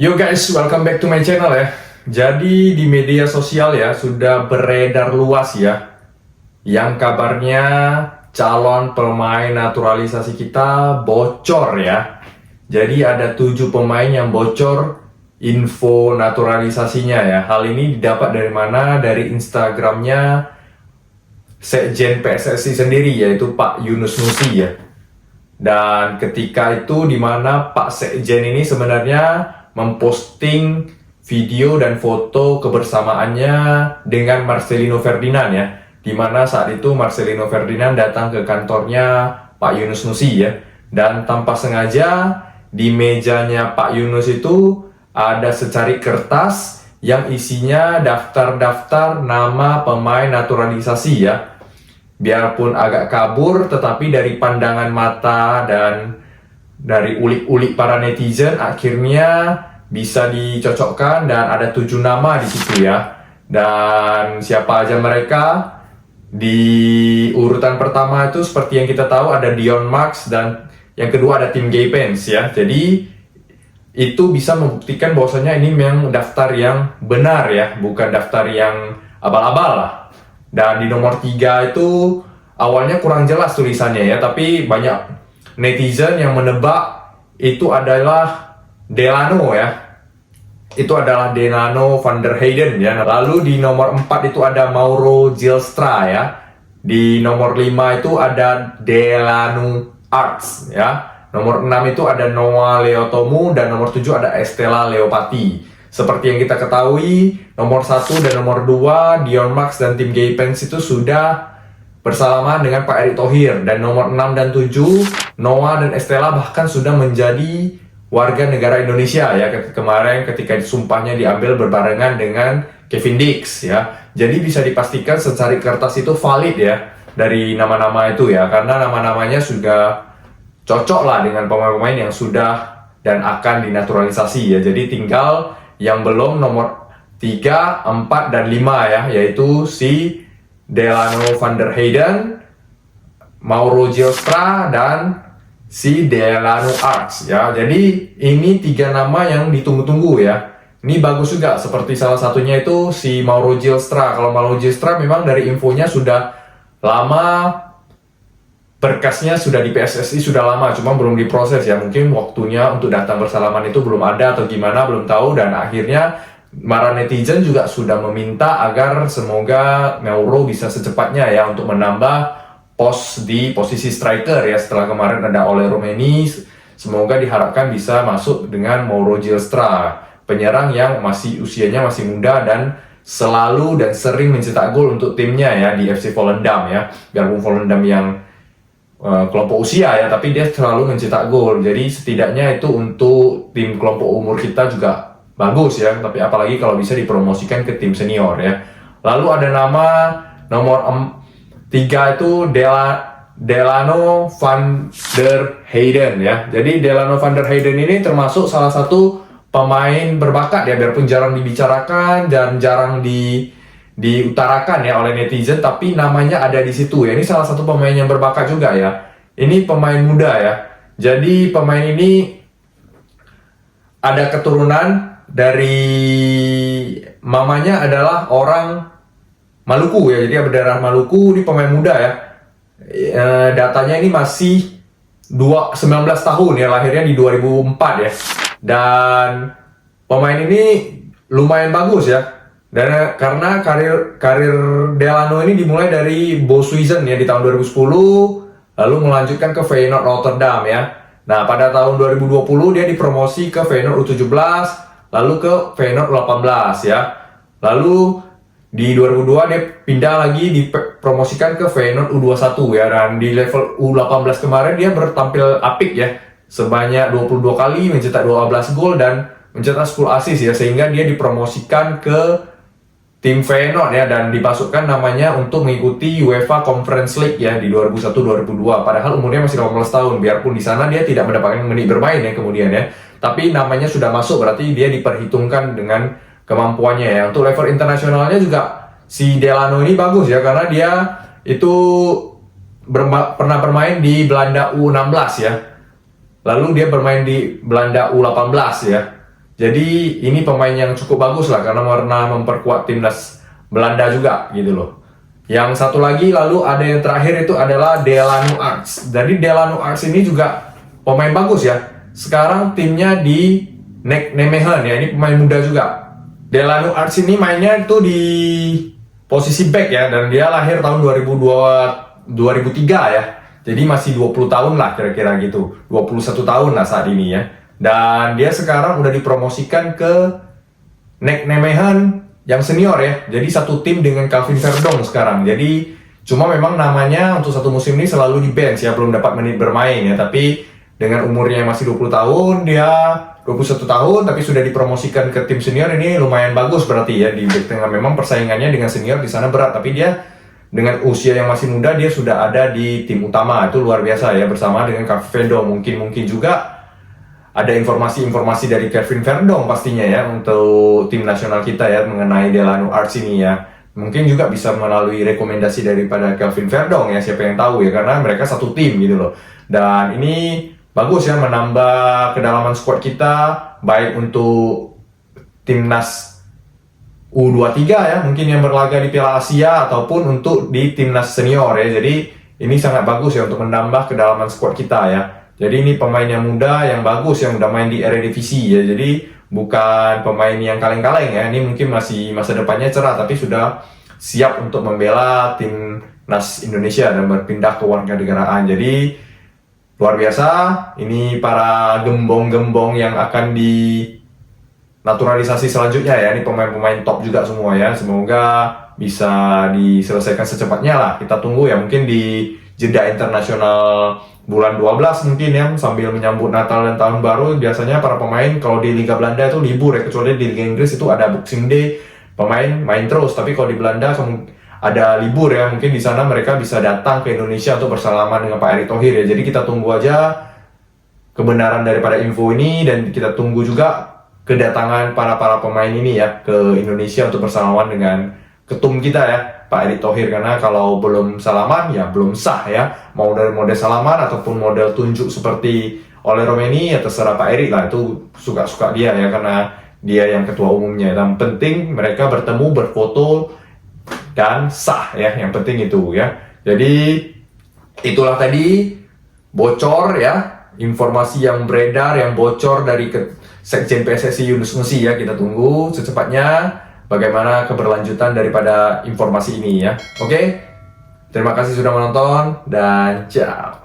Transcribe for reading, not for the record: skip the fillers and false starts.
Yo guys, welcome back to my channel ya. Jadi di media sosial ya sudah beredar luas ya, yang kabarnya calon pemain naturalisasi kita bocor ya. Jadi ada 7 pemain yang bocor info naturalisasinya ya. Hal ini didapat dari mana? Dari Instagramnya Sekjen PSSI sendiri, yaitu Pak Yunus Nusi ya. Dan ketika itu di mana Pak Sekjen ini sebenarnya memposting video dan foto kebersamaannya dengan Marcelino Ferdinand ya, di mana saat itu Marcelino Ferdinand datang ke kantornya Pak Yunus Nusi ya, dan tanpa sengaja di mejanya Pak Yunus itu ada secari kertas yang isinya daftar-daftar nama pemain naturalisasi ya. Biarpun agak kabur, tetapi dari pandangan mata dan dari ulik-ulik para netizen akhirnya bisa dicocokkan dan ada 7 nama di situ ya. Dan siapa aja mereka? Di urutan pertama itu seperti yang kita tahu ada Dion Max, dan yang kedua ada Tim Gaypens ya. Jadi itu bisa membuktikan bahwasanya ini memang daftar yang benar ya, bukan daftar yang abal-abal lah. Dan di nomor 3 itu awalnya kurang jelas tulisannya ya, tapi banyak netizen yang menebak itu adalah Delano ya. Itu adalah Delano van der Heyden ya. Lalu di nomor 4 itu ada Mauro Zylstra ya. Di nomor 5 itu ada Delano Arts ya. Nomor 6 itu ada Noah Leotomu, dan nomor 7 ada Estela Leopati. Seperti yang kita ketahui, nomor 1 dan nomor 2 Dion Max dan Tim Gaypens itu sudah bersalaman dengan Pak Erick Thohir, dan nomor 6 dan 7 Noah dan Estela bahkan sudah menjadi warga negara Indonesia ya, kemarin ketika sumpahnya diambil berbarengan dengan Kevin Dix ya. Jadi bisa dipastikan secari kertas itu valid ya dari nama-nama itu ya, karena nama-namanya sudah cocok lah dengan pemain-pemain yang sudah dan akan dinaturalisasi ya. Jadi tinggal yang belum nomor 3, 4, dan 5 ya, yaitu si Delano van der Heyden, Mauro Zylstra, dan si Delano Arts ya. Jadi ini 3 nama yang ditunggu-tunggu ya. Ini bagus juga, seperti salah satunya itu si Mauro Zylstra. Kalau Mauro Zylstra memang dari infonya sudah lama, berkasnya sudah di PSSI sudah lama, cuma belum diproses ya. Mungkin waktunya untuk datang bersalaman itu belum ada atau gimana, belum tahu. Dan akhirnya para netizen juga sudah meminta agar semoga Mauro bisa secepatnya ya untuk menambah pos di posisi striker ya. Setelah kemarin ada Ole Romeni, semoga diharapkan bisa masuk dengan Mauro Zylstra, penyerang yang usianya masih muda dan selalu dan sering mencetak gol untuk timnya ya di FC Volendam ya. Biarpun Volendam yang kelompok usia ya, tapi dia selalu mencetak gol. Jadi setidaknya itu untuk tim kelompok umur kita juga bagus ya, tapi apalagi kalau bisa dipromosikan ke tim senior ya. Lalu ada nama nomor 3 itu Delano van der Heyden ya. Jadi Delano van der Heyden ini termasuk salah satu pemain berbakat ya, biarpun jarang dibicarakan dan jarang diutarakan ya oleh netizen, tapi namanya ada di situ ya. Ini salah satu pemain yang berbakat juga ya. Ini pemain muda ya. Jadi pemain ini ada keturunan dari mamanya adalah orang Maluku ya, jadi berdarah Maluku. Ini pemain muda ya. Datanya ini masih 19 tahun ya, lahirnya di 2004 ya. Dan pemain ini lumayan bagus ya. Dan karena karir Delano ini dimulai dari Bosuizen ya di tahun 2010, lalu melanjutkan ke Feyenoord Rotterdam ya. Nah, pada tahun 2020 dia dipromosi ke Feyenoord U17, lalu ke Feyenoord U18 ya. Lalu di 2002 dia pindah lagi, dipromosikan ke Feyenoord U21 ya. Dan di level U18 kemarin dia bertampil apik ya, sebanyak 22 kali, mencetak 12 gol dan mencetak 10 assist ya, sehingga dia dipromosikan ke tim Feyenoord ya, dan dimasukkan namanya untuk mengikuti UEFA Conference League ya di 2001-2002. Padahal umurnya masih 18 tahun, biarpun di sana dia tidak mendapatkan menit bermain ya kemudian ya. Tapi namanya sudah masuk, berarti dia diperhitungkan dengan kemampuannya ya. Untuk level internasionalnya juga si Delano ini bagus ya, karena dia itu pernah bermain di Belanda U16 ya. Lalu dia bermain di Belanda U18 ya. Jadi ini pemain yang cukup bagus lah karena pernah memperkuat timnas Belanda juga gitu loh. Yang satu lagi lalu ada yang terakhir itu adalah Delano Arts. Jadi Delano Arts ini juga pemain bagus ya. Sekarang timnya di Nijmegen ya, ini pemain muda juga. Delano Arts ini mainnya itu di posisi back ya, dan dia lahir tahun 2003 ya. Jadi masih 20 tahun lah kira-kira gitu. 21 tahun lah saat ini ya. Dan dia sekarang udah dipromosikan ke Nijmegen yang senior ya. Jadi satu tim dengan Calvin Verdong sekarang. Jadi cuma memang namanya untuk satu musim ini selalu di bench ya, belum dapat menit bermain ya. Tapi dengan umurnya yang masih 20 tahun, dia 21 tahun tapi sudah dipromosikan ke tim senior, ini lumayan bagus berarti ya di back tengah. Memang persaingannya dengan senior di sana berat, tapi dia dengan usia yang masih muda dia sudah ada di tim utama. Itu luar biasa ya, bersama dengan Calvin Verdong. Mungkin juga ada informasi-informasi dari Calvin Verdong pastinya ya untuk tim nasional kita ya mengenai Delano Arts ini ya. Mungkin juga bisa melalui rekomendasi daripada Calvin Verdong ya, siapa yang tahu ya, karena mereka satu tim gitu loh. Dan ini bagus ya, menambah kedalaman squad kita baik untuk timnas U23 ya, mungkin yang berlaga di Piala Asia ataupun untuk di timnas senior ya. Jadi ini sangat bagus ya untuk menambah kedalaman squad kita ya. Jadi ini pemain yang muda, yang bagus, yang udah main di Eredivisie ya. Jadi bukan pemain yang kaleng-kaleng ya. Ini mungkin masih masa depannya cerah, tapi sudah siap untuk membela timnas Indonesia dan berpindah ke warganegaraan. Jadi luar biasa. Ini para gembong-gembong yang akan naturalisasi selanjutnya ya. Ini pemain-pemain top juga semua ya. Semoga bisa diselesaikan secepatnya lah. Kita tunggu ya, mungkin di jeda internasional bulan 12 mungkin ya, sambil menyambut Natal dan Tahun Baru. Biasanya para pemain kalau di Liga Belanda itu libur ya, kecuali di Liga Inggris itu ada Boxing Day, pemain main terus. Tapi kalau di Belanda ada libur ya, mungkin di sana mereka bisa datang ke Indonesia untuk bersalaman dengan Pak Erick Thohir ya. Jadi kita tunggu aja kebenaran daripada info ini, dan kita tunggu juga kedatangan para pemain ini ya ke Indonesia untuk bersalaman dengan ketum kita ya, Pak Erick Thohir. Karena kalau belum salaman ya belum sah ya. Mau dari model salaman ataupun model tunjuk seperti oleh Romeni ya terserah Pak Erick lah, itu suka-suka dia ya, karena dia yang ketua umumnya. Yang penting mereka bertemu, berfoto dan sah ya, yang penting itu ya. Jadi itulah tadi bocor ya, informasi yang beredar, yang bocor dari Sekjen PSSI Yunus Nusi ya. Kita tunggu secepatnya bagaimana keberlanjutan daripada informasi ini ya. Oke, terima kasih sudah menonton dan ciao.